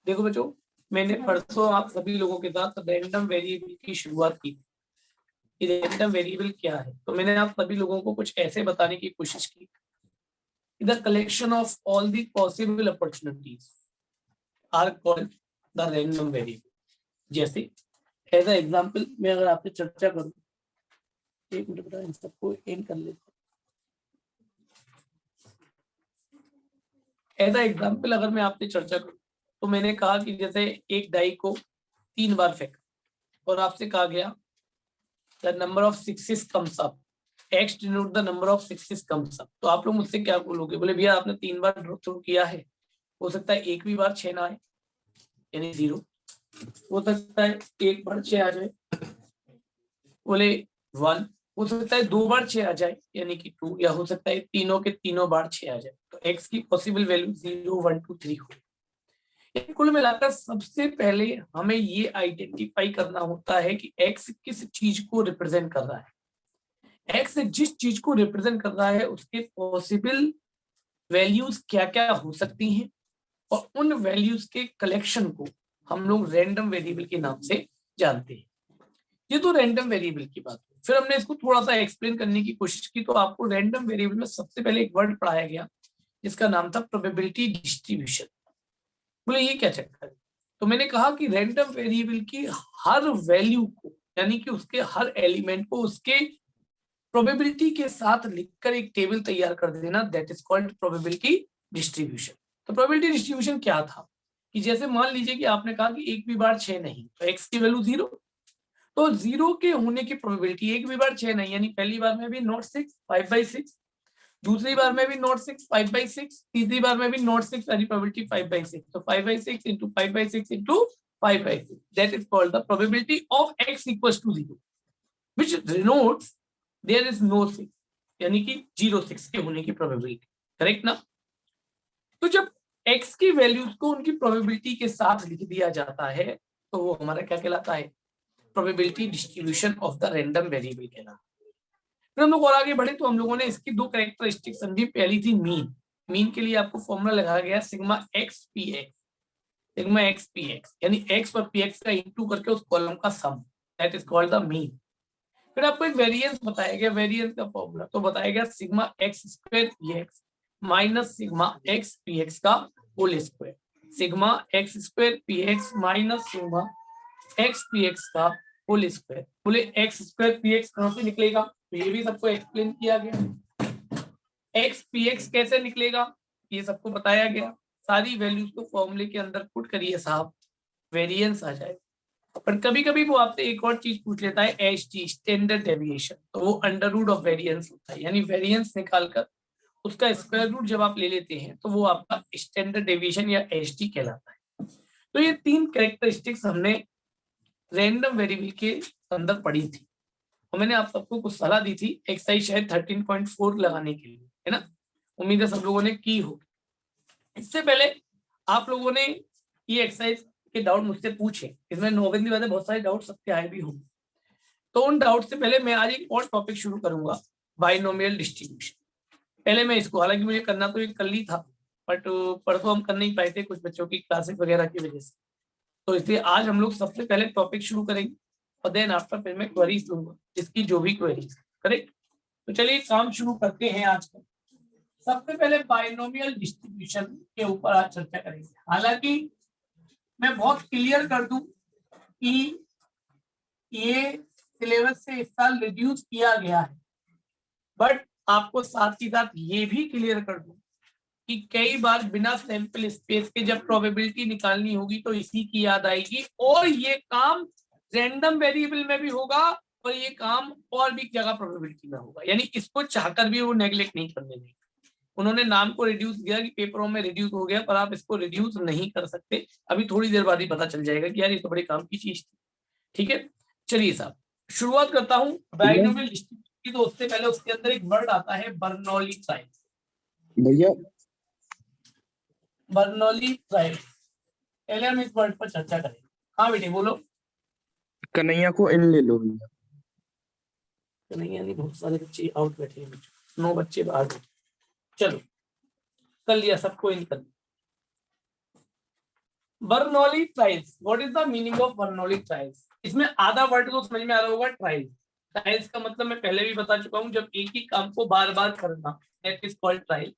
देखो बच्चों, मैंने परसों आप सभी लोगों के साथ रैंडम वेरिएबल की शुरुआत की। रैंडम वेरिएबल क्या है, तो मैंने आप सभी लोगों को कुछ ऐसे बताने की कोशिश की, the collection of all the possible opportunities are called the random variable. जैसे एज अ एग्जांपल मैं अगर आपसे चर्चा करूं, एक मिनट बेटा इन सबको एंड कर लेते हैं। एज अ एग्जांपल अगर मैं आपसे चर्चा करूं, तो मैंने कहा कि जैसे एक डाई को 3 बार फेंक और आपसे कहा गया the number of sixes comes up, x denote the number of sixes comes up. तो आप लोग मुझसे क्या बोलोगे? बोले भैया आपने 3 बार ड्रॉ थ्रू किया है, हो सकता है एक भी बार 6 ना आए यानी 0, हो सकता है एक बार 6 आ जाए, बोले 1, हो सकता है 2 बार 6 आ जाए यानी कि 2, या हो सकता है तीनों के तीनों बार 6 आ जाए। तो x की पॉसिबल वैल्यू 0 1 2 3 हो। कुल मिलाकर सबसे पहले हमें ये आइडेंटिफाई करना होता है कि x किस चीज को रिप्रेजेंट कर रहा है। x जिस चीज को रिप्रेजेंट कर रहा है उसके पॉसिबल वैल्यूज क्या क्या हो सकती हैं, और उन वैल्यूज के कलेक्शन को हम लोग रैंडम वेरिएबल के नाम से जानते हैं। ये तो रैंडम वेरिएबल की बात है। फिर हमने इसको थोड़ा सा एक्सप्लेन करने की कोशिश की, तो आपको रैंडम वेरिएबल में सबसे पहले एक वर्ड पढ़ाया गया जिसका नाम था प्रोबेबिलिटी डिस्ट्रीब्यूशन। बोले ये क्या चक्कर है? तो मैंने कहा कि रैंडम वेरिएबल की हर वैल्यू को, यानी कि उसके हर एलिमेंट को उसके प्रोबेबिलिटी के साथ लिखकर एक टेबल तैयार कर देना, that is called probability distribution. तो प्रोबेबिलिटी डिस्ट्रीब्यूशन क्या था कि जैसे मान लीजिए कि आपने कहा कि एक भी बार 6 नहीं, तो एक्स की वैल्यू 0, तो 0 के होने की प्रोबेबिलिटी एक भी बार 6 नहीं, यानी पहली बार में भी नॉट 6 5/6, दूसरी बार में भी नॉट 6 5/6, तीसरी बार में भी नॉट 6 यानी प्रोबेबिलिटी 5/6। तो 5/6 into 5/6 into 5/6, that is called the probability of x equals to 0, which denotes there is no 6, यानी कि 0 6 के होने की प्रोबेबिलिटी। करेक्ट ना? तो जब x की वैल्यूज को उनकी प्रोबेबिलिटी के साथ लिख दिया जाता है तो वो हमारा क्या कहलाता है? Probability distribution of the random variable कहलाता है। फिर हम लोग और आगे बढ़े तो हम लोगों ने इसकी 2 कैरेक्टरिस्टिक समझी। पहली थी मीन। मीन के लिए आपको फॉर्मूला लगाया गया sigma X P X, sigma X P X यानी एक्स और पी एक्स का इंटू करके उस कॉलम का sum, that is called the mean. फिर आपको एक वेरिएंस बताया गया, वेरिएंस का फॉर्मूला तो बताया गया sigma X square P X minus sigma X P X का whole square, sigma X square P X minus sigma X P X का होल स्क्वायर। बोले एक्स स्क्वायर पी एक्स कहां से निकलेगा? तो ये भी सबको एक्सप्लेन किया गया। एक्स पी एक्स कैसे निकलेगा ये सबको बताया गया। सारी वैल्यूज को फॉर्मूले के अंदर पुट करिए साहब, वेरिएंस आ जाएगा। पर कभी कभी वो आपसे एक और चीज पूछ लेता है, एच टी स्टैंडर्ड डेविएशन, तो वो अंडर रूट ऑफ वेरिएंस होता है, यानी वेरिएंस निकालकर उसका स्क्वायर रूट जब आप ले लेते हैं तो वो आपका स्टैंडर्ड डेविएशन या एच टी कहलाता है। तो ये 3 कैरेक्टरिस्टिक्स हमने रैंडम वेरिएबल के अंदर पढ़ी थी, और मैंने आप सबको कुछ सलाह दी थी एक्सरसाइज शायद 13.4 लगाने के लिए, है ना? उम्मीद है सब लोगों ने की होगी। इससे पहले आप लोगों ने ये एक्सरसाइज के डाउट मुझसे पूछे, इसमें नोबेल वाले बहुत सारे डाउट सबके आए भी होंगे। तो उन डाउट से पहले मैं आज एक और टॉपिक शुरू करूंगा, बाइनोमियल डिस्ट्रीब्यूशन। पहले मैं इसको, हालांकि मुझे करना तो ये कल ही था, बट परसों हम कर नहीं पाए थे कुछ बच्चों की क्लासेस वगैरह की वजह से, तो इसलिए आज हम लोग सबसे पहले टॉपिक शुरू करेंगे और देन आफ्टर फिर मैं क्वेरीज दूंगा, इसकी जो भी क्वेरीज। करेक्ट? तो चलिए काम शुरू करते हैं आज का। सबसे पहले बाइनोमियल डिस्ट्रीब्यूशन के ऊपर आज चर्चा करेंगे। हालांकि मैं बहुत क्लियर कर दूं कि ये सिलेबस से इस साल रिड्यूस किया गया है, बट आपको साथ ही साथ ये भी क्लियर कर दूं कि कई बार बिना सैंपल स्पेस के जब प्रोबेबिलिटी निकालनी होगी तो इसी की याद आएगी, और ये काम रैंडम वेरिएबल में भी होगा और ये काम और भी जगह प्रोबेबिलिटी में होगा, यानी इसको चाहकर भी वो नेग्लेक्ट नहीं करने देंगे। उन्होंने नाम को रिड्यूस किया कि पेपरों में रिड्यूस हो गया, पर आप इसको रिड्यूस नहीं कर सकते। अभी थोड़ी देर बाद ही पता चल जाएगा कि यार ये तो बड़े काम की चीज थी। ठीक है, चलिए साहब शुरुआत करता हूँ बाइनोमियल डिस्ट्रीब्यूशन की। तो उससे पहले उसके अंदर एक वर्ड आता है बर्नौली प्राइस। भैया बर्नौली प्राइस, पहले हम इस वर्ड पर चर्चा करेंगे। हाँ बेटे बोलो। कन्हैया को इन ले लो भैया। कन्हैया नहीं, बहुत सारे बच्चे आउट बैठे हैं, 9 बच्चे बाहर बैठे। चलो कर लिया सबको इन कर लिया। Bernoulli trials, what is the meaning of Bernoulli trials? इसमें आधा वर्ड तो समझ में आ रहा होगा, ट्रायल्स। ट्रायल्स का मतलब मैं पहले भी बता चुका हूँ, जब एक ही काम को बार बार करना, दैट इज कॉल्ड ट्रायल।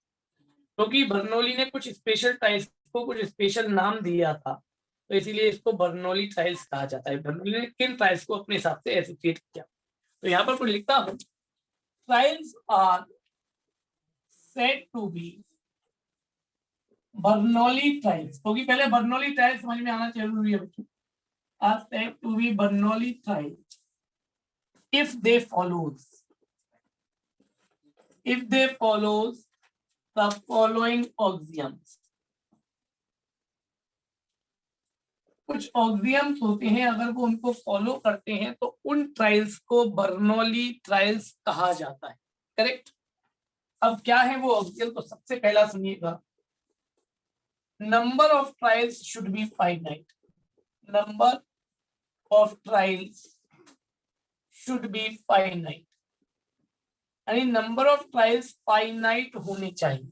क्योंकि बर्नौली ने कुछ स्पेशल ट्रायल्स को कुछ स्पेशल नाम दिया था, तो इसीलिए इसको बर्नौली ट्रायल्स कहा जाता है। बर्नौली ने किन ट्रायल्स को अपने हिसाब से एसोसिएट किया, तो यहाँ पर कुछ लिखता हूँ, trials are said to be Bernoulli trials, क्योंकि पहले बर्नौली ट्रायल्स समझ में आना जरूरी है बच्चों। Are said to be Bernoulli trials if they follows the following axioms। कुछ ऑक्सियम्स होते हैं, अगर वो उनको फॉलो करते हैं तो उन ट्रायल्स को बर्नौली ट्रायल्स कहा जाता है। करेक्ट। अब क्या है वो ऑक्सियम, तो सबसे पहला सुनिएगा, number of trials should be finite. Number of trials should be finite, यानी नंबर ऑफ ट्रायल्स फाइनाइट होने चाहिए,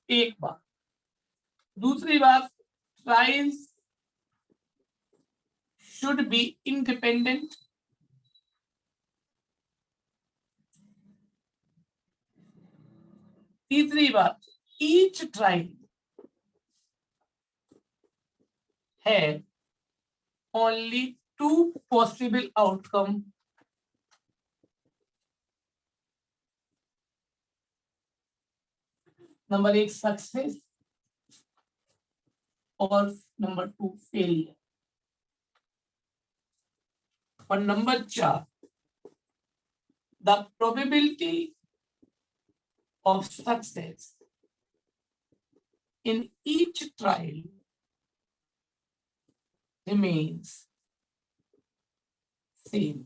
एक बात। दूसरी बात, ट्रायल्स should be independent। तीसरी बात, each trial has only two possible outcome। Number एक सक्सेस और नंबर 2 फेलियर। और number 4, the probability of success in each trial remains same।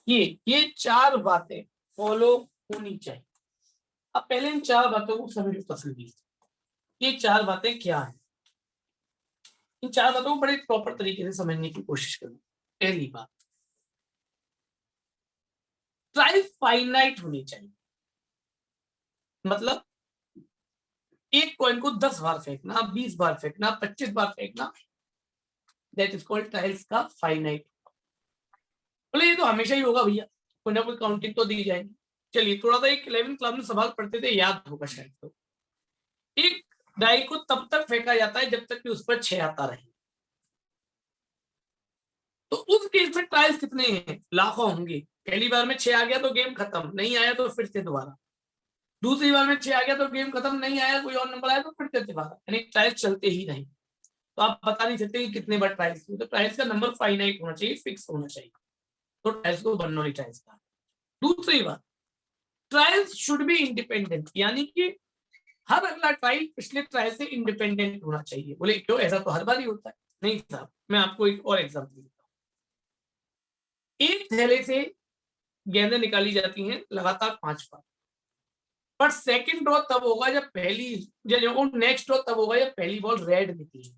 ये 4 बातें फॉलो होनी चाहिए। अब पहले इन 4 बातों को समझो तसल्ली से। ये 4 बातें क्या है, इन 4 बातों को बड़े प्रॉपर तरीके से समझने की कोशिश करो। पहली बात, ट्रायल फाइनाइट होनी चाहिए, मतलब एक कॉइन को 10 बार फेंकना, 20 बार फेंकना, 25 बार फेंकना, दैट इज कॉल्ड ट्रायल्स का फाइनाइट। बोले ये तो हमेशा ही होगा भैया, कोई ना कोई काउंटिंग तो दी जाएगी। चलिए थोड़ा सा एक 11th क्लास में सवाल पढ़ते थे, याद होगा शायद। तो एक डाई को तब तक फेंका जाता है जब तक कि उस पर 6 आता रहे। तो उस केस में ट्रायल्स कितने हैं, लाखों होंगे। पहली बार में 6 आ गया तो गेम खत्म, नहीं आया तो फिर से दोबारा। दूसरी बार में 6 आ गया तो गेम खत्म, नहीं आया कोई और नंबर आया तो फिर से दोबारा, यानी ट्रायल्स चलते ही रहे। तो आप बता नहीं सकते कि कितने बार ट्रायल्स हुए। तो ट्रायल्स का नंबर फाइनाइट होना चाहिए, फिक्स होना चाहिए, तो ट्रायल्स को बर्नौली ट्रायल्स कहा। दूसरी बात, ट्रायल्स शुड बी इंडिपेंडेंट, यानी कि हर अगला ट्रायल पिछले ट्रायल से इंडिपेंडेंट होना चाहिए। बोले क्यों, ऐसा तो हर बार ही होता है। नहीं साहब, मैं आपको एक और एग्जांपल देता हूं। एक थैले से गेंदें निकाली जाती हैं लगातार 5 बार, पर सेकंड ड्रॉ तब होगा जब नेक्स्ट ड्रॉ तब होगा जब पहली बॉल रेड निकली।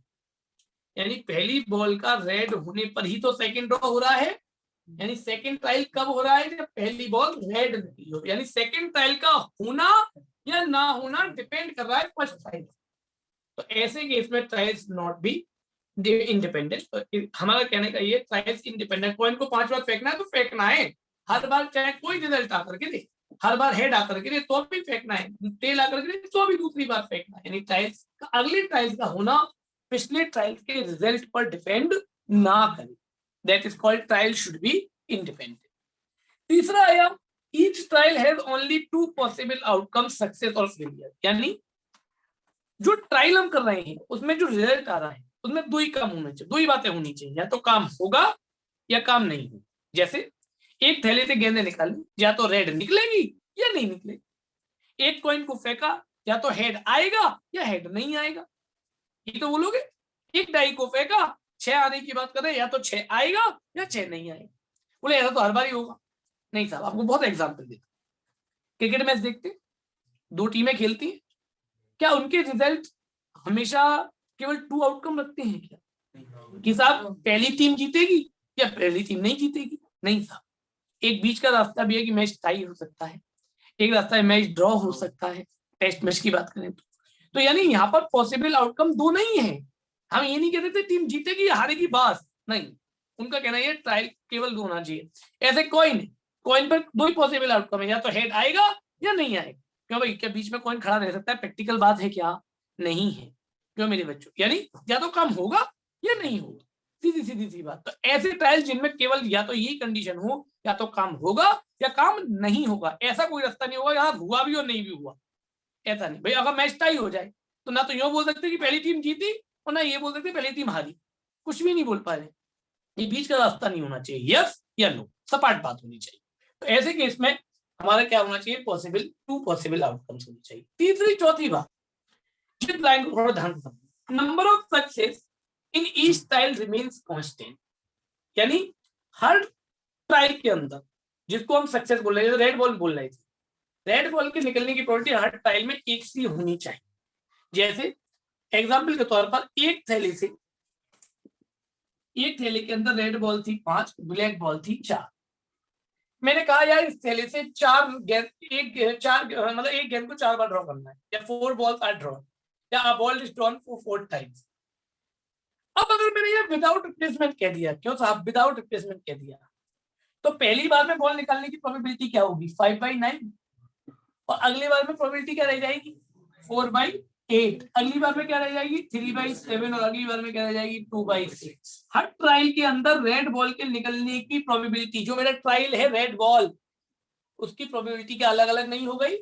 यानी पहली बॉल का रेड होने पर ही तो सेकंड ड्रॉ हो रहा है, यानी सेकंड ट्रायल कब हो रहा है, जब पहली बॉल रेड निकली हो। यानी सेकंड ट्रायल का होना या ना होना डिपेंड कर रहा है फर्स्ट ट्रायल। तो ऐसे केस में ट्रायल्स नॉट बी इंडिपेंडेंट। तो हमारा कहने का ये, ट्रायल्स इंडिपेंडेंट, कॉइन को 5 बार फेंकना है तो फेंकना है, हर बार चाहे कोई रिजल्ट आकर के दे, हर बार हेड आकर के दे तो भी फेंकना है, टेल आकर के दे तो भी दूसरी बार फेंकना है। यानी ट्रायल्स का, अगले ट्रायल्स का होना पिछले ट्रायल्स के रिजल्ट पर डिपेंड ना करे, that is called trial should be independent. तीसरा आया, each trial has only 2 possible outcome, success और फेलियर। यानी जो ट्रायल हम कर रहे हैं उसमें जो रिजल्ट आ रहा है उसमें 2 ही काम होने चाहिए, 2 ही बातें होनी चाहिए, या तो काम होगा या काम नहीं होगा। जैसे एक थैले से गेंदें निकाली, या तो रेड निकलेगी या नहीं निकलेगी। एक कॉइन को फेंका, या तो हेड आएगा या हेड नहीं आएगा। ये तो बोलोगे, एक डाई को फेंका, 6 आने की बात कर रहे हैं, या तो 6 आएगा या 6 नहीं आएगा। बोले ऐसा तो हर बार ही होगा। नहीं साहब, आपको बहुत एग्जाम्पल देता। क्रिकेट मैच देखते, 2 टीमें खेलती हैं, क्या उनके रिजल्ट हमेशा केवल 2 आउटकम रखते हैं क्या, कि साहब पहली टीम जीतेगी या पहली टीम नहीं जीतेगी? नहीं साहब, एक बीच का रास्ता भी है कि मैच टाई हो सकता है, एक रास्ता है मैच ड्रॉ हो सकता है, टेस्ट मैच की बात करें तो तो यानी यहाँ पर पॉसिबल आउटकम दो नहीं है। हम ये नहीं कहते थे टीम जीतेगी या हारेगी, बस नहीं, उनका कहना है ट्रायल केवल दो होना चाहिए। ऐसे कॉइन पर दो ही पॉसिबल आउटकम है, या तो हेड आएगा या नहीं आएगा। क्यों भाई, क्या बीच में कॉइन खड़ा रह सकता है? प्रैक्टिकल बात है क्या? नहीं है। क्यों मेरे बच्चों, यानी या तो काम होगा या नहीं होगा, सीधी सीधी सी बात। तो ऐसे ट्रायल जिनमें केवल या तो यही कंडीशन हो, या तो काम होगा या काम नहीं होगा, ऐसा कोई रास्ता नहीं होगा यहाँ हुआ भी और नहीं भी हुआ। ऐसा नहीं भाई, अगर मैच टाई हो जाए तो ना तो यूं बोल सकते कि पहली टीम जीती और ना ये बोल सकते पहली टीम हारी, कुछ भी नहीं बोल पा रहे। ये बीच का रास्ता नहीं होना चाहिए, यस या नो, सपाट बात होनी चाहिए। तो ऐसे केस में हमारा क्या होना चाहिए? पॉसिबल, टू पॉसिबल आउटकम्स होनी चाहिए। तीसरी चौथी बात, जिस लाइन को थोड़ा ध्यान से समझो, number of success in each trial remains constant, यानी हर ट्रायल के अंदर, जिसको हम सक्सेस बोल रहे हैं, रेड बॉल बोल रहे थे, रेड बॉल के निकलने की प्रोबेबिलिटी हर ट्रायल में एक सी होनी चाहिए। जैसे एग्जाम्पल के तौर पर एक थैले के अंदर रेड बॉल थी 5, ब्लैक बॉल थी 4। मैंने कहा यार इस थैले से 4 गेंद, मतलब एक गेंद को 4 बार ड्रॉ करना है, या 4 बॉल्स आर ड्रॉन, या a ball is drawn for 4 times. अब अगर मैंने ये विदाउट रिप्लेसमेंट कह दिया, क्यों साहब विदाउट रिप्लेसमेंट कह दिया, तो पहली बार में बॉल निकालने की प्रोबेबिलिटी क्या होगी? 5/9, और अगली बार में प्रोबेबिलिटी क्या रह जाएगी? 4/8। अगली बार में क्या रह जाएगी? 3/7, और अगली बार में क्या रह जाएगी? 2/6। हर ट्रायल के अंदर रेड बॉल के निकलने की प्रोबेबिलिटी, जो मेरा ट्रायल है रेड बॉल, उसकी प्रोबेबिलिटी क्या अलग अलग नहीं हो गई?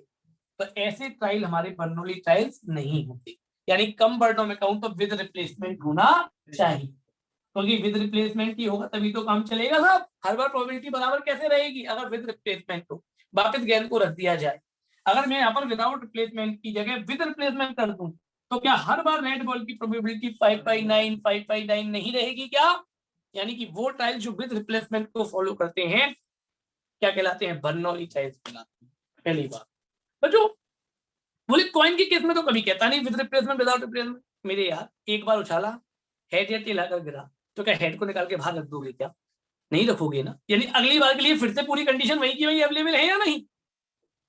तो ऐसे ट्रायल हमारे बर्नौली ट्रायल्स नहीं होते, यानी कम वर्डों में कहूं तो विद रिप्लेसमेंट होना चाहिए, क्योंकि विद रिप्लेसमेंट ही होगा तभी तो काम चलेगा साहब। हर बार प्रोबेबिलिटी बराबर कैसे रहेगी अगर विद रिप्लेसमेंट हो? वापस गेंद को रख दिया जाए, अगर मैं यहाँ पर विदाउट रिप्लेसमेंट की जगह विद रिप्लेसमेंट कर दूं, तो क्या हर बार रेड बॉल की प्रोबेबिलिटी 5/9 नहीं रहेगी क्या? यानी कि वो ट्रायल जो विद रिप्लेसमेंट को फॉलो करते हैं क्या कहलाते हैं? बर्नौली ट्रायल्स कहलाते हैं। पहली बात बच्चों, बोले कॉइन के केस में तो कभी कहता नहीं विद रिप्लेसमेंट विदाउट रिप्लेसमेंट। मेरे यार एक बार उछाला, हेड या टेल आकर गिरा, तो क्या हेड को निकाल के बाहर रख दोगे क्या? नहीं रखोगे ना, यानी अगली बार के लिए फिर से पूरी कंडीशन वही की वही अवेलेबल है या नहीं?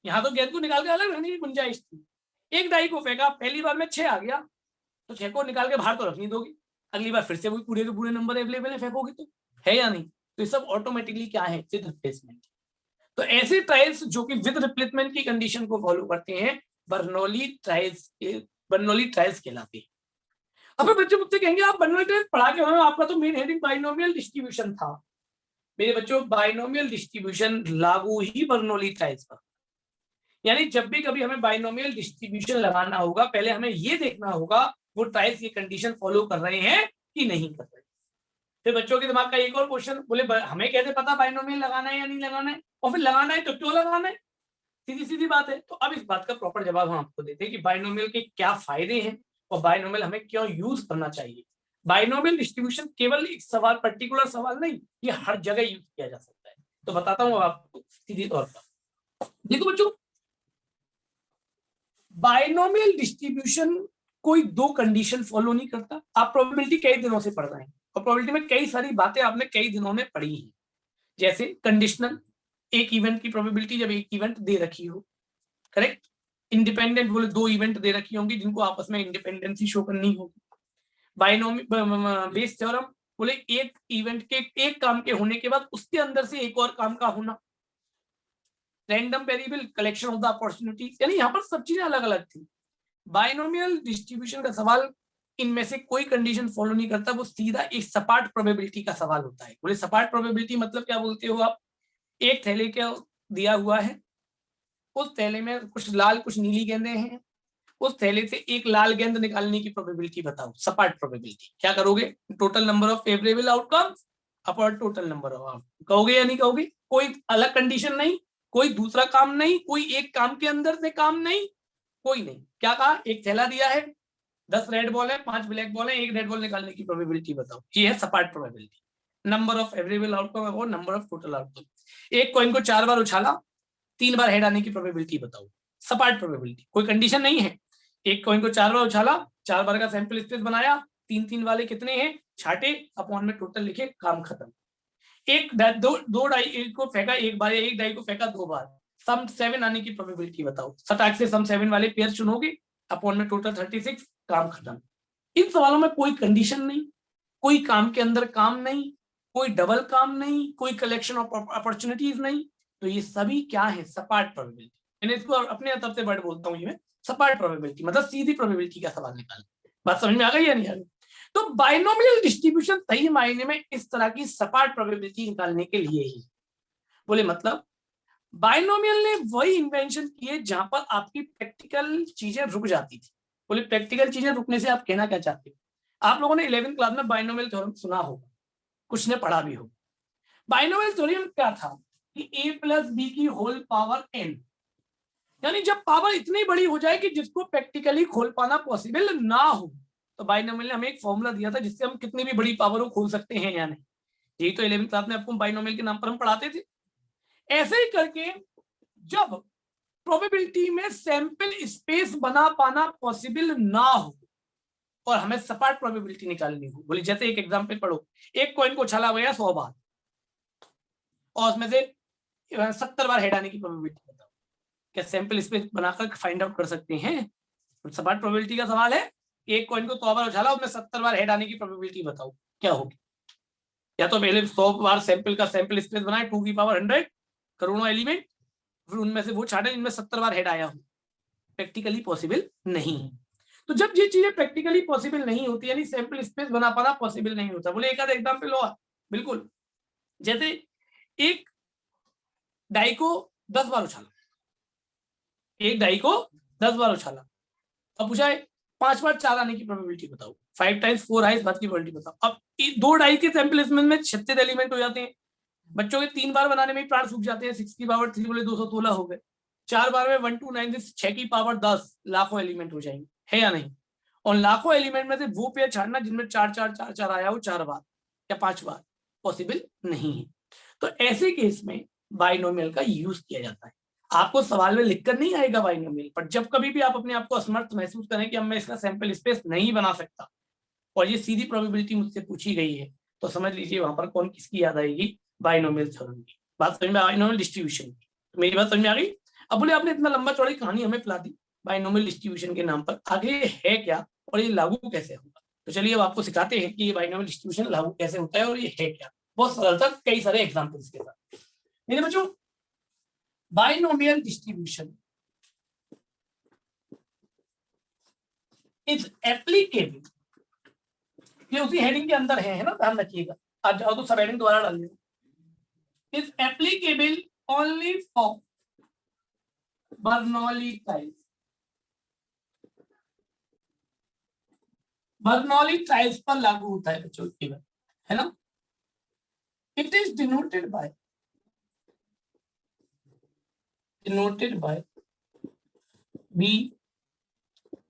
यहाँ तो गेंद को निकाल के अलग रखने की गुंजाइश थी। एक डाई को फेंका, पहली बार में 6 आ गया, तो 6 को निकाल के बाहर तो रख नहीं दोगे, अगली बार फिर से वही पूरे के पूरे नंबर अवेलेबल है, फेंकोगे तो, है या नहीं? तो ये सब ऑटोमेटिकली क्या है? With replacement. तो ऐसे ट्रायल्स जो कि विद रिप्लेसमेंट की कंडीशन को फॉलो करते हैं बर्नौली ट्रायल्स कहलाते हैं। अब बच्चे मुझसे कहेंगे आप बर्नौली ट्रायल्स पढ़ा के हो, आपका तो मेन हेडिंग बाइनोमियल डिस्ट्रीब्यूशन था। मेरे बच्चों बाइनोमियल डिस्ट्रीब्यूशन लागू ही बर्नौली ट्रायल्स पर, यानी जब भी कभी हमें बाइनोमियल डिस्ट्रीब्यूशन लगाना होगा, पहले हमें ये देखना होगा वो ट्रायल्स ये कंडीशन फॉलो कर रहे हैं कि नहीं कर रहे। फिर बच्चों के दिमाग का एक और क्वेश्चन, बोले हमें कैसे पता बाइनोमियल लगाना है या नहीं लगाना है, और फिर लगाना है तो क्यों लगाना है? सीधी सीधी बात है। तो अब इस बात का प्रॉपर जवाब हम आपको देते हैं कि बाइनोमियल के क्या फायदे हैं और बाइनोमियल हमें क्यों यूज करना चाहिए। बाइनोमियल डिस्ट्रीब्यूशन केवल एक सवाल, पर्टिकुलर सवाल नहीं, ये हर जगह यूज किया जा सकता है। तो बताता हूँ आपको सीधी तौर पर। देखो बच्चों, बाइनोमियल डिस्ट्रीब्यूशन कोई दो कंडीशन फॉलो नहीं करता। आप प्रोबेबिलिटी कई दिनों से पढ़ रहे हैं और प्रोबेबिलिटी में कई सारी बातें आपने कई दिनों में पढ़ी हैं, जैसे कंडीशनल, एक इवेंट की प्रोबेबिलिटी जब एक इवेंट दे रखी हो, करेक्ट। इंडिपेंडेंट, बोले दो इवेंट दे रखी होंगी जिनको आपस में इंडिपेंडेंसी शो करनी होगी। बाइनोमियल बेस थ्योरम, बोले एक इवेंट के एक काम के होने के बाद उसके अंदर से एक और काम का होना। Random variable, collection of the opportunities, यानी यहाँ पर सब चीजें अलग अलग थी। बाइनोमियल डिस्ट्रीब्यूशन का सवाल इनमें से कोई कंडीशन फॉलो नहीं करता, वो सीधा एक सपाट प्रोबेबिलिटी का सवाल होता है। बोले सपाट प्रोबेबिलिटी मतलब क्या बोलते हो आप? एक थैले के दिया हुआ है, उस थैले में कुछ लाल कुछ नीली गेंदें हैं, उस थैले से एक लाल गेंद निकालने की प्रोबेबिलिटी बताओ, सपाट प्रोबेबिलिटी। क्या करोगे? Total number of favourable outcomes upon total number of outcome, कहोगे या नहीं कहोगे? कोई अलग कंडीशन नहीं, कोई दूसरा काम नहीं, कोई एक काम के अंदर से काम नहीं, कोई नहीं। क्या कहा? एक थैला दिया है, 10 रेड बॉल है, 5 ब्लैक बॉल है, एक रेड बॉल निकालने की प्रोबेबिलिटी बताओ। ये है सपाट probability, number of favourable outcome और नंबर ऑफ टोटल आउटकम। एक कॉइन को 4 बार उछाला, 3 बार हेड आने की प्रोबेबिलिटी बताओ, सपाट प्रोबेबिलिटी, कोई कंडीशन नहीं है। एक कॉइन को 4 बार उछाला, 4 बार का सैंपल स्पेस बनाया, 3-3 वाले कितने हैं? छाटे, अपॉन में टोटल लिखे, काम खत्म। एक दो डाई को फेंका एक बार, एक डाई को फेंका 2 बार, सम 7 आने की प्रोबेबिलिटी बताओ। सटाक से सम 7 वाले पेयर चुनोगे अपॉन में टोटल 36, काम खत्म। इन सवालों में कोई कंडीशन नहीं, कोई काम के अंदर काम नहीं, कोई डबल काम नहीं, कोई कलेक्शन ऑफ अपॉर्चुनिटीज नहीं। तो ये सभी क्या है? सपाट प्रोबेबिलिटी। मैंने इसको अपने तरफ से वर्ड बोलता हूँ, ये मैं सपाट प्रोबेबिलिटी, मतलब सीधी प्रोबेबिलिटी का सवाल निकाल। बात समझ में आ गई या नहीं आ गई? तो बाइनोमियल डिस्ट्रीब्यूशन सही मायने में इस तरह की सपाट प्रोबेबिलिटी निकालने के लिए ही। बोले मतलब बाइनोमियल ने वही इन्वेंशन किए जहां पर आपकी प्रैक्टिकल चीजें रुक जाती थी। बोले प्रैक्टिकल चीजें रुकने से आप कहना क्या चाहते हो? आप लोगों ने 11th क्लास में बाइनोमियल थ्योरम सुना होगा, कुछ ने पढ़ा भी हो। बाइनोमियल थ्योरम क्या था कि a प्लस बी की होल पावर n, यानी जब पावर इतनी बड़ी हो जाए कि जिसको प्रैक्टिकली खोल पाना पॉसिबल ना हो, तो बाइनोमियल ने हमें एक फॉर्मूला दिया था जिससे हम कितनी भी बड़ी पावर को खोल सकते हैं या नहीं। यही तो 11th क्लास में आपको बाइनोमियल के नाम पर हम पढ़ाते थे। ऐसे ही करके जब प्रोबेबिलिटी में सैंपल स्पेस बना पाना पॉसिबल ना हो और हमें सपाट प्रोबेबिलिटी निकालनी हो, बोले जैसे एक एग्जांपल पढ़ो, एक कॉइन को उछाला गया 100 बार और उसमें से 70 बार हेड आने की प्रोबेबिलिटी बताओ। क्या सैंपल स्पेस बनाकर फाइंड आउट कर सकते हैं? सपाट प्रोबेबिलिटी का सवाल है, एक कॉइन को 100 बार उछाला, उसमें 70 बार हेड आने की प्रोबेबिलिटी बताओ, क्या होगी? या तो पहले 100 बार सैंपल का सैंपल स्पेस बनाए 2 की पावर 100 करोड़ों एलिमेंट, फिर उनमें से वो छाटे जिनमें 70 बार हेड आया हो। प्रैक्टिकली पॉसिबल नहीं है। तो जब ये चीजें प्रैक्टिकली पॉसिबल नहीं होती, यानी सैंपल स्पेस बना पाना पॉसिबल नहीं होता। बोले एक आधा एग्जांपल और, बिल्कुल, जैसे एक डाई को 10 बार उछाला, एक डाई को 10 बार उछाला, अब पूछा है 5 बार 4 आने की प्रोबेबिलिटी बताओ, 5 टाइम्स 4 आए, इस बात की प्रोबेबिलिटी बताओ। अब दो डाई के सैंपल स्पेस में 36 एलिमेंट हो जाते हैं। बच्चों के 3 बार बनाने में ही प्राण सूख जाते हैं, 6 की पावर 3 बोले 216 हो गए। 4 बार में 1 2 9 6 की पावर 10 लाखों एलिमेंट हो जाएंगे, है या नहीं? और लाखों एलिमेंट में से वो पेयर छाड़ना जिनमें 4 4 4 4 आया हो 4 बार या 5 बार, पॉसिबल नहीं है। तो ऐसे केस में बाइनोमियल का यूज किया जाता है। आपको सवाल में लिखकर नहीं आएगा बाइनोमियल, पर जब कभी भी आप अपने आप को असमर्थ महसूस करें कि अब मैं इसका सैंपल स्पेस नहीं बना सकता और ये सीधी प्रोबेबिलिटी मुझसे पूछी गई है, तो समझ लीजिए वहां पर कौन किसकी याद आएगी? बाइनोमियल थ्योरम की। बात समझ में? बाइनोमियल डिस्ट्रीब्यूशन की। तो मेरी बात समझ में आ गई? अब बोले आपने इतना लंबा चौड़ी कहानी हमें पिला दी बाइनोमियल डिस्ट्रीब्यूशन के नाम पर, आगे है क्या और ये लागू कैसे होगा? तो चलिए अब आपको सिखाते हैं कि ये बाइनोमियल डिस्ट्रीब्यूशन लागू कैसे होता है और ये है क्या। बहुत सरल था, कई सारे एग्जाम्पल्स के साथ। मेरे बच्चों, बाइनोमियल डिस्ट्रीब्यूशन इज एप्लीकेबल, ये उसी हेडिंग के अंदर है ना, ध्यान रखिएगा। आप जाओ तो सब हेडिंग दोबारा डाल देना। Is applicable only for Bernoulli trials. Bernoulli trials पर लागू होता है बच्चों, केवल, है ना? It is denoted by B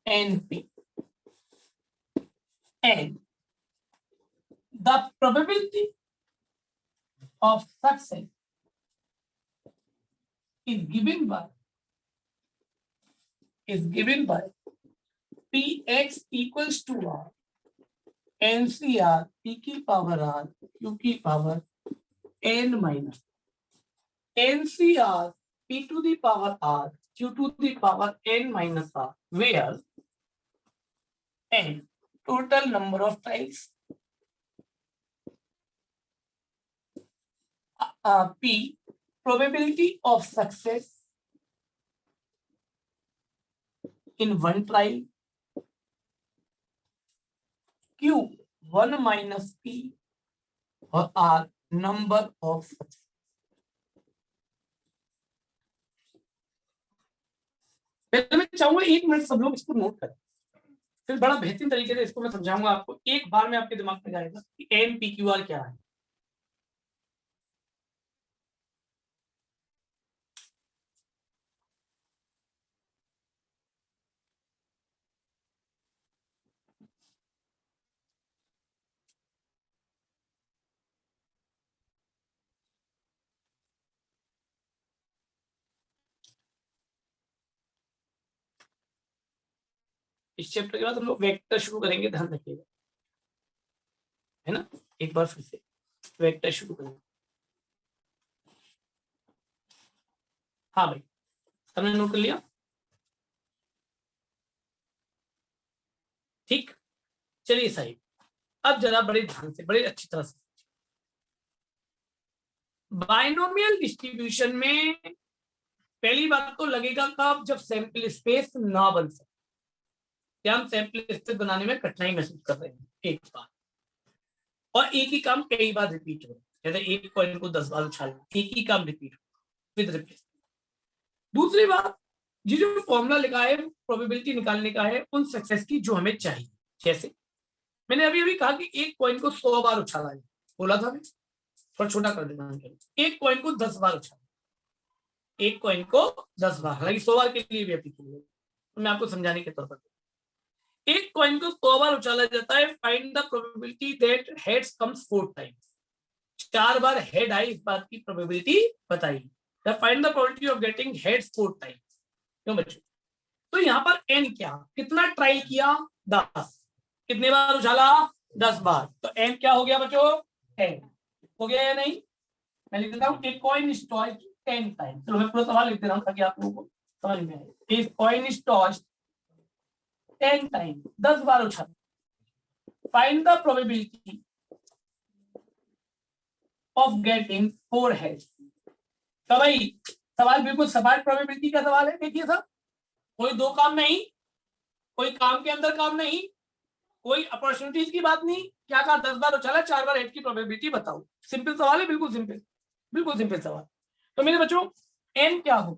N P and the probability of success is given by px equals to r ncr p की पावर r q की power n minus ncr p to the power r q to the power n minus r, where n total number of tiles, p probability of success in one trial, q 1 minus p और r number of success। पहले मैं चाहूंगा 1 minute सब लोग इसको note करें, फिर बड़ा बेहतरीन तरीके से इसको मैं समझाऊंगा आपको, एक बार में आपके दिमाग में जाएगा कि एन पी क्यू आर क्या है। इस चैप्टर के बाद हम लोग वेक्टर शुरू करेंगे, ध्यान रखिएगा, है ना? एक बार फिर से वेक्टर शुरू करेंगे। हाँ भाई, हमने नोट कर लिया। चलिए सही, अब जरा बड़े ध्यान से, बड़े अच्छी तरह से, बाइनोमियल डिस्ट्रीब्यूशन में पहली बात तो लगेगा कब, जब सैंपल स्पेस ना बन सके, क्या हम सैंपल स्पेस बनाने में कठिनाई महसूस कर रहे हैं एक बार, और एक ही काम कई बार रिपीट हो, जैसे एक कॉइन को 10 बार उछालना, एक ही काम रिपीट हो विद रिप्लेस। दूसरी बात, ये जो फॉर्मूला लिखा है प्रोबेबिलिटी निकालने का है उन सक्सेस की जो हमें चाहिए, जैसे मैंने अभी अभी कहा कि एक कॉइन को 100 बार उछाला है, बोला था, थोड़ा छोटा कर देना, एक कॉइन को 10 बार उछाला, एक कॉइन को 10 बार, हालांकि 100 बार के लिए भी एप्लीकेबल है, तो मैं आपको समझाने के तौर पर, एक कॉइन को 100 बार उछाला जाता है, find the probability that heads comes 4 times, 4 बार हेड आई, इस बात की प्रोबेबिलिटी बताइए, find the probability of getting heads 4 times. क्यों बच्चों, तो यहाँ पर एन क्या, कितना ट्राई किया, 10, कितने बार उछाला, 10 बार, तो एन क्या हो गया बच्चों, 10 हो गया या नहीं। मैं लिख देता हूँ, एक कॉइन इज टॉस्ड 10 टाइम्स, चलो मैं पूरा सवाल लिख दे रहा हूँ ताकि आप लोगों को समझ में आए। If coin is tossed 10 times, 10 बार उछाला, find the probability of getting 4 heads. तो भाई सवाल बिल्कुल सपाट प्रोबेबिलिटी का सवाल है, देखिए सर, कोई दो काम नहीं, कोई काम के अंदर काम नहीं, कोई अपॉर्चुनिटीज की बात नहीं, क्या कहा, 10 बार उछाला, 4 बार हेड की प्रोबेबिलिटी बताओ, सिंपल सवाल है, बिल्कुल सिंपल, बिल्कुल सिंपल सवाल। तो मेरे बच्चों एन क्या हो,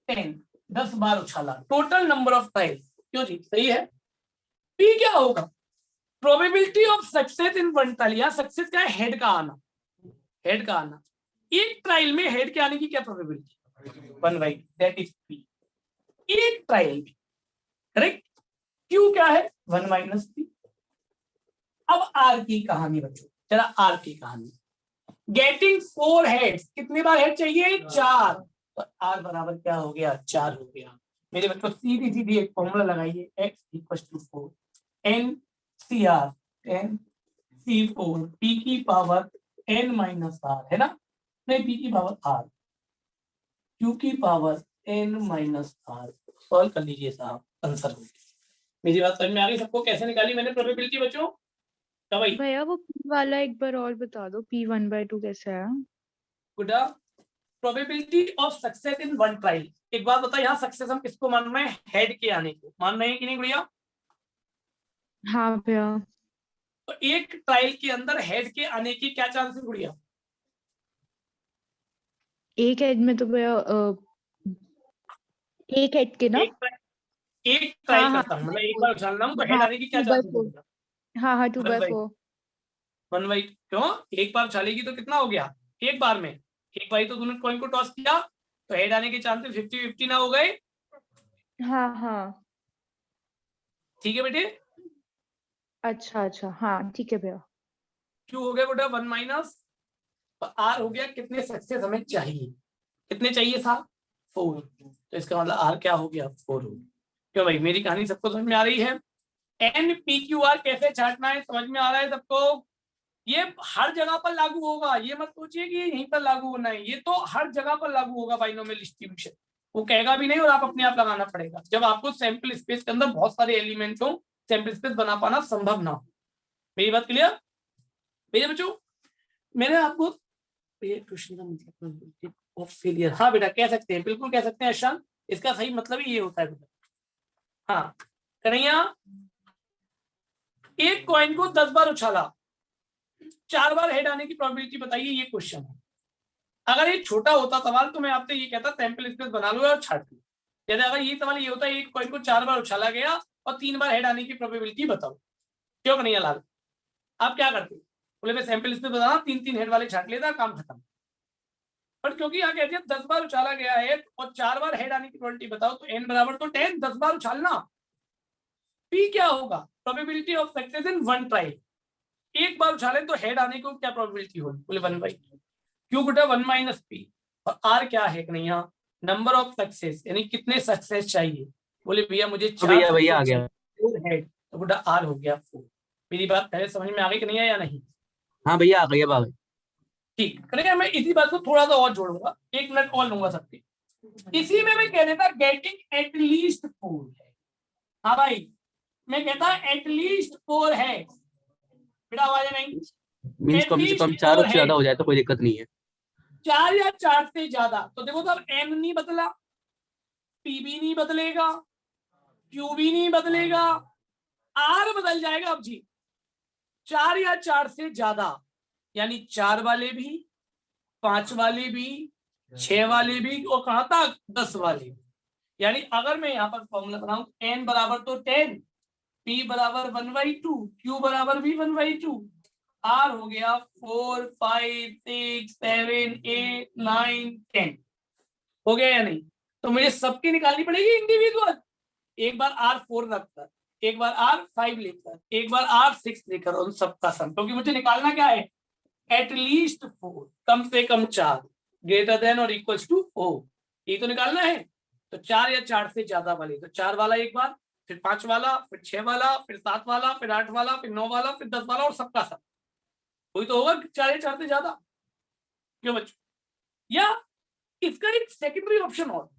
10, 10 बार उछाला, टोटल नंबर ऑफ ट्रायल, क्यों जी सही है। पी क्या होगा, probability of success in one trial, या सक्सेस क्या है, हेड का आना, हेड का आना, एक ट्रायल में हेड के आने की क्या प्रोबेबिलिटी, 1/, दैट इज पी, एक ट्रायल में, करेक्ट। क्यू क्या है, 1 - पी। अब आर की कहानी बच्चों, जरा आर की कहानी, गेटिंग 4 हेड्स, कितने बार हेड चाहिए, 4, तो आर बराबर क्या हो गया, 4 हो गया। मेरे बच्चों सीधी सीधी एक फॉर्मूला लगाइए, x = 4 n CR n C4 p की पावर n - r, है ना, नहीं p की पावर r, q की पावर n - r, सॉल्व कर लीजिए साहब, आंसर हो गया। मेरी बात समझ में आ गई सबको, कैसे निकाली मैंने प्रोबेबिलिटी बच्चों, तो भाई भैया वो P वाला एक बार और बता दो, P 1/2 कैसे आया। गुडा, probability of success in one trial, एक बात बता, यहाँ सक्सेस हम किसको मान रहे हैं, हेड के आने को मान रहे हैं कि नहीं गुड़िया। हाँ भैया, तो एक ट्रायल के अंदर हेड के आने की क्या चांस है गुड़िया, एक हेड में तो भैया एक हेड के ना। एक ट्रायल हाँ हाँ करता हूँ, मतलब एक बार उछाल रहा हूँ, तो हेड हाँ आने की क्या 2/4, चांस है, हाँ हाँ 1/, 2/4। 1/, क्यों, एक बार उछालेगी तो कितना हो गया, एक बार में, एक बार तो तूने कॉइन को टॉस किया, तो हेड आने के चांसेस 50-50 ना हो गए, हाँ हाँ ठीक है बेटे। अच्छा अच्छा, हाँ ठीक है भैया। क्यों हो गया बेटा 1 - आर हो गया, कितने सक्सेस हमें चाहिए, कितने चाहिए था, 4, तो इसका मतलब आर क्या हो गया, 4 हो गया। क्यों भाई, मेरी कहानी सबको समझ में आ रही है। एन पी क्यू आर कैसे छांटना है समझ में आ रहा है सबको, ये हर जगह पर लागू होगा, ये मत सोचिए कि यहीं पर लागू होना है, ये तो हर जगह पर लागू होगा बाइनोमियल डिस्ट्रीब्यूशन, वो कहेगा भी नहीं और आप अपने आप लगाना पड़ेगा, जब आपको सैंपल स्पेस के अंदर बहुत सारे एलिमेंट्स हो, सैंपल स्पेस बना पाना संभव ना हो। मेरी बात क्लियर मेरे बच्चों, मैंने आपको क्वेश्चन का मतलब ऑफ फेलियर, हाँ बेटा कह सकते हैं, बिल्कुल कह सकते हैं अशांत, इसका सही मतलब ही ये होता है बेटा। हाँ कन्हैया, एक कॉइन को 10 बार उछाला, 4 बार हेड आने की प्रोबेबिलिटी बताइए, ये क्वेश्चन है। अगर ये छोटा होता सवाल तो मैं आपसे ये कहता सैंपल स्पेस बना लो और छाट लो, जैसे अगर ये सवाल ये होता है एक कॉइन को 4 बार उछाला गया और 3 बार हेड आने की प्रोबेबिलिटी बताओ, क्यों कन्हैया लाल, आप क्या करते, बोले मैं सैंपल स्पेस बताना, 3-3 हेड वाले छाट लेता, काम खत्म। पर क्योंकि यहाँ कहते हैं 10 बार उछाला गया है और 4 बार हेड आने की प्रोबेबिलिटी बताओ, तो n बराबर तो 10, 10 बार उछालना, p क्या होगा, probability of success in one trial, एक बार उछाले तो हेड आने को क्या प्रोबेबिलिटी होगी, बोले 1/2, क्यों बेटा 1 - p, और r क्या है कन्हैया, नंबर ऑफ सक्सेस, यानी कितने सक्सेस चाहिए, बोले भैया मुझे 4 भैया सक्सेस आ गया। चाहिए, 4 हेड, तो बेटा r हो गया 4। मेरी बात पहले समझ में आ गई कन्हैया या नहीं, हाँ भैया आ गई अब आ गई। ठीक करेंगे, मैं इसी बात को थोड़ा सा और जोड़ूंगा, 1 मिनट और लूंगा सबके, इसी में मैं कह देता गेटिंग एट लीस्ट 4 है, हाँ भाई मैं कहता एटलीस्ट 4 है, बेटा आवाज नहीं, मीन्स कम से कम At least 4 four से ज्यादा हो जाए तो कोई दिक्कत नहीं है। 4 या 4 से ज्यादा। तो देखो तो अब n नहीं बदला, p भी नहीं बदलेगा, q भी नहीं बदलेगा, r बदल जाएगा। अब जी 4 या 4 से ज्यादा, यानी 4 वाले भी, 5 वाले भी, 6 वाले भी, और कहां तक 10 वाले भी। यानी अगर मैं यहाँ पर फॉर्मूला बनाऊं, n बराबर तो 10, p बराबर 1/2, q बराबर भी 1/2, r हो गया 4, 5, 6, 7, 8, 9, 10। हो गया या नहीं? तो मुझे सबकी निकालनी पड़ेगी इंडिविजुअल। एक बार r4 रखकर, एक बार r5 लेकर, एक बार r6 लेकर, उन सबका सम, क्योंकि मुझे निकालना क्या है, एटलीस्ट 4, कम से कम 4, ग्रेटर देन और इक्वल्स टू 4, ये तो निकालना है। तो 4 या 4 से ज्यादा वाले, तो 4 वाला एक बार, फिर 5 वाला, फिर 6 वाला, फिर 7 वाला, फिर 8 वाला, फिर 9 वाला, फिर 10 वाला, और सबका सब। कोई तो होगा 4 या 4 से ज्यादा, क्यों बच्चों? या इसका एक सेकेंडरी ऑप्शन और,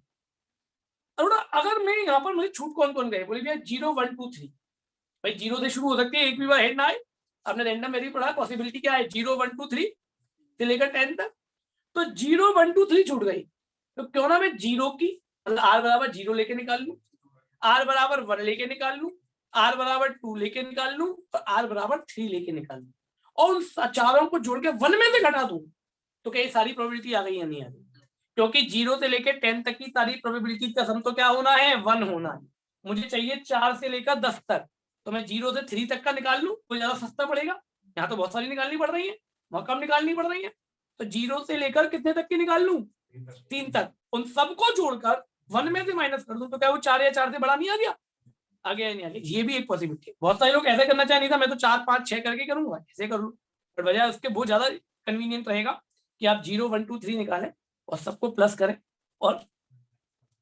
अगर मैं यहाँ पर, मुझे छूट कौन कौन गए, बोले भैया 0, 1, 2, 3, भाई 0 से शुरू हो सकती है, एक भी बार हेड ना आए। आपने रैंडम मेरी पढ़ा, पॉसिबिलिटी क्या है, 0, 1, 2, 3 से लेकर 10 तक। तो 0, 1, 2, 3 छूट गई, तो क्यों ना मैं 0 की, मतलब r बराबर 0 लेके निकाल लूं, r बराबर 1 लेके निकाल लूं, r बराबर 2 लेके निकाल लूं, और r बराबर 3 लेके निकाल लूं, और उन चारों को जोड़ के 1 में से घटा दूं, तो क्या ये सारी प्रोबेबिलिटी आ गई या नहीं आ गई? क्योंकि 0 से लेकर 10 तक की सारी प्रोबेबिलिटी का सम तो क्या होना है, 1 होना है। मुझे चाहिए 4 से लेकर 10 तक, तो मैं 0 से 3 तक का निकाल लूं, तो ज्यादा सस्ता पड़ेगा। यहाँ तो बहुत सारी निकालनी पड़ रही है, बहुत कम निकालनी पड़ रही है। तो 0 से लेकर कितने तक की निकाल लूं, 3 तक, उन सबको जोड़कर 1 में से माइनस कर दूं, तो क्या वो 4 या 4 से बड़ा नहीं आ गया? आ गया नहीं आ गया? ये भी एक पॉसिबिलिटी है। बहुत सारे लोग ऐसे करना चाहे, नहीं था मैं तो 4, 5, 6 करके करूंगा, ऐसे कर लूं, पर बजाय उसके बहुत ज्यादा कन्वीनियंट रहेगा कि आप 0, 1, 2, 3 निकालें और सबको प्लस करें और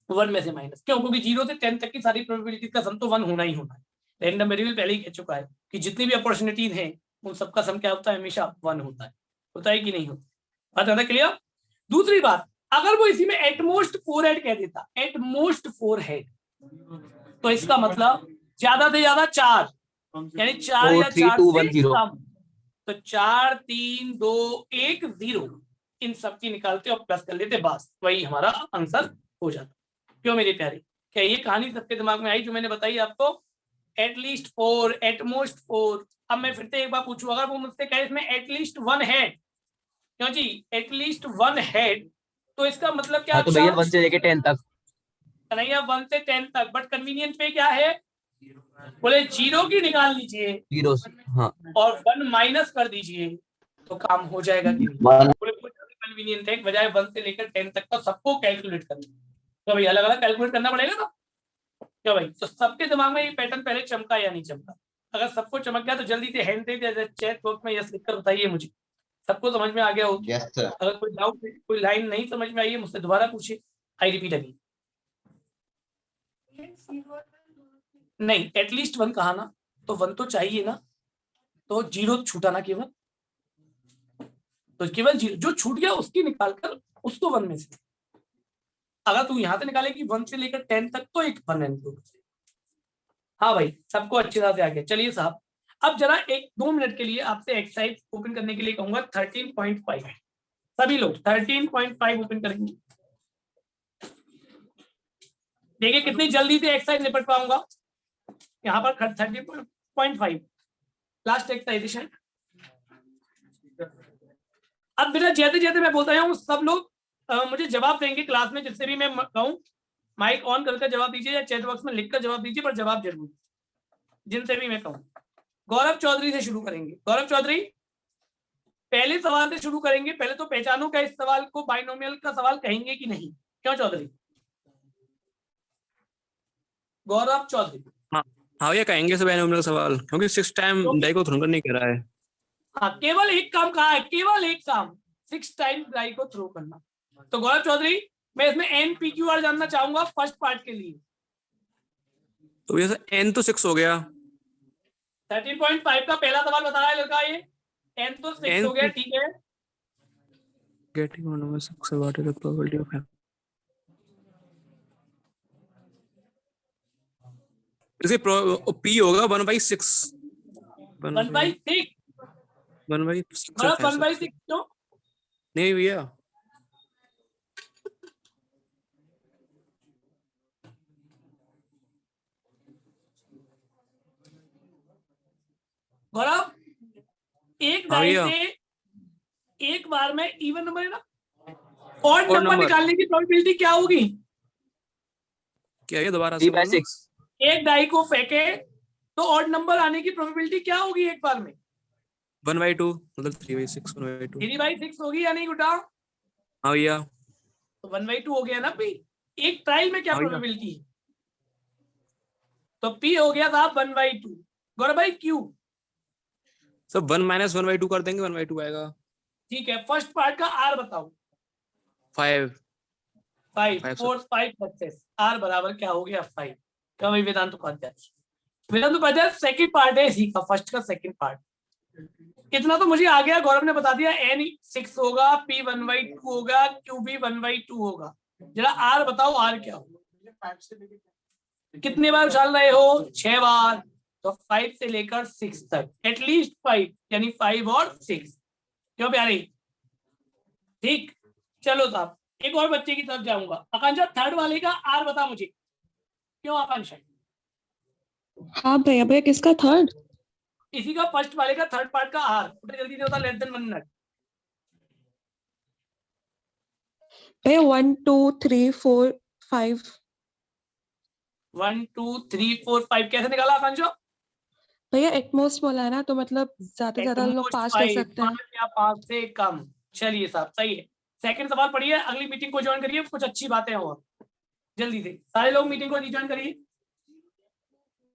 1 में से माइनस। क्यों? क्योंकि 0 से 10 तक की सारी प्रोबेबिलिटी का सम तो 1 होना ही होना है। रैंडम वेरिएबल पहले ही कह चुका है कि जितनी भी अपॉर्चुनिटीज हैं उन सबका सम क्या होता है, हमेशा 1 होता है कि नहीं होता? बात ज्यादा क्लियर? दूसरी बात, अगर वो इसी में एटमोस्ट 4 हेड कह देता, एटमोस्ट 4 हेड, तो इसका मतलब ज्यादा से ज्यादा 4, यानी 4 4, या 3, 4 2, से 1, 0। कम। तो 4, 3, 2, 1, 0, इन सब की निकालते और प्लस कर लेते, बस वही हमारा आंसर हो जाता। क्यों मेरे प्यारे, क्या ये कहानी सबके दिमाग में आई जो मैंने बताई आपको? At least 4, at most 4। अब मैं फिर से एक बार पूछूं, अगर वो मुझसे कहे इसमें एटलीस्ट 1 हेड, क्यों जी, एटलीस्ट 1 हेड, तो इसका मतलब क्या? हाँ तो भैया अच्छा 1 से लेके 10 तक। नहीं, 1 से 10 तक, बट कन्वीनियंस पे क्या है, बोले 0 की निकाल लीजिए 0। हाँ और 1 माइनस कर दीजिए, तो काम हो जाएगा कि नहीं? 1। बोले कन्वीनियंट है, बजाय 1 से लेकर 10 तक का सबको कैलकुलेट करना, तो भाई अलग अलग कैलकुलेट करना पड़ेगा ना। क्या भाई, तो सबके दिमाग में ये पैटर्न पहले चमका या नहीं चमका? अगर सबको चमक गया तो जल्दी से हैंड दे चैट बॉक्स में यस लिखकर बताइए मुझे, सबको समझ में आ गया हो? Yes sir. अगर कोई डाउट, कोई लाइन नहीं समझ में आई है, मुझसे दोबारा पूछिए। I repeat again. नहीं, एटलीस्ट 1 कहा ना, तो 1 तो चाहिए ना, तो 0 छूटा ना केवल, तो केवल 0 जो छूट गया उसकी निकालकर उसको 1 में से, अगर तू यहां से निकाले कि 1 से लेकर 10 तक, तो एक 1 इंक्लूड। हाँ भाई, सबको अच्छी तरह से आ गया। चलिए साहब, अब जरा 1-2 मिनट के लिए आपसे एक्सरसाइज ओपन करने के लिए कहूंगा 13.5। सभी लोग 13.5 ओपन करेंगे। देखिए कितनी जल्दी से एक्सरसाइज निपट पाऊंगा। यहाँ पर 13.5 लास्ट एक्सरसाइजेशन। अब बिना जैसे जैसे मैं बोलता हूँ सब लोग मुझे जवाब देंगे क्लास में, जिससे भी मैं कहूँ माइक ऑन करके जवाब दीजिए या चैट बॉक्स में लिखकर जवाब दीजिए, पर जवाब जरूर, जिनसे भी मैं कहूँ। गौरव चौधरी से शुरू करेंगे। गौरव चौधरी, पहले सवाल से शुरू करेंगे। पहले तो पहचानो क्या इस सवाल को बाइनोमियल का सवाल कहेंगे कि नहीं? क्यों चौधरी? गौरव चौधरी। हाँ हाँ, ये कहेंगे सब एनुमरल सवाल, क्योंकि 6 टाइम डाई को थ्रो करने कह रहा है। हाँ, केवल एक काम कहा है, केवल एक काम, 6 टाइम डाई को थ्रो करना। तो गौरव चौधरी, मैं इसमें NPQR जानना चाहूंगा फर्स्ट पार्ट के लिए। तो भैया n तो 6 हो गया। 13.5 का पहला सवाल बता रहा है लड़का, ये n तो 6 हो गया, ठीक है। Getting one over 6, what is the probability of इसे पी होगा 1/6 1/6 1/6 मतलब 1/6 क्यों? नहीं भैया, गौरव एक हाँ डाई भैया। से एक बार में इवन नंबर है ना, ऑड Odd नंबर number। निकालने की प्रोबेबिलिटी क्या होगी? क्या है दोबारा से बोलना? 3/6 एक डाई को फेंके तो ऑड नंबर आने की प्रोबेबिलिटी क्या होगी एक बार में? 1/2 मतलब 3/6 1/2। 3/6 होगी या नहीं गुड्डा? हाँ भैया। तो 1/2 हो गया ना पी। एक ट्रायल में क्या हाँ भैया। प्रोबेबिलिटी है? तो पी हो गया था 1/2। गौरव भाई क्यू? सब 1 - 1/2 कर देंगे, 1/2 आएगा। ठीक है, फर्स्ट पार्ट का आर बताओ। 5 5 5 4 5 सक्सेस, आर बराबर क्या हो गया 5। क्या भाई वेदांत उपाध्याय? वेदांत उपाध्याय सेकंड पार्ट है इसी का, फर्स्ट का सेकंड पार्ट। इतना तो मुझे आ गया, गौरव ने बता दिया। एन 6 होगा, पी 1/2 होगा, क्यू भी 1/2 होगा। जरा आर बताओ, आर क्या होगा? कितने बार उछाल रहे हो? 6 बार। तो 5 से लेकर 6 तक एटलीस्ट 5, यानी 5 और 6। क्यों प्यारे? ठीक, चलो साहब एक और बच्चे की तरफ जाऊंगा। आकांक्षा थर्ड वाले का आर बता मुझे। क्यों आकांक्षा? हाँ भैया, भैया किसका थर्ड? इसी का फर्स्ट वाले का थर्ड पार्ट का आर जल्दी से होता, लेस देन 1 मिनट। भैया 1 2 3 4 5। 1 2 3 4 5 कैसे निकाला आकांक्षा? भैया एटमोस्ट बोला है ना, तो मतलब ज्यादा से ज्यादा लोग 5 कर सकते हैं। 5 या 5 से कम। चलिए साहब सही है। सेकंड सवाल पढ़िए, अगली मीटिंग को ज्वाइन करिए, कुछ अच्छी बातें हो। जल्दी से सारे लोग मीटिंग को ज्वाइन करिए।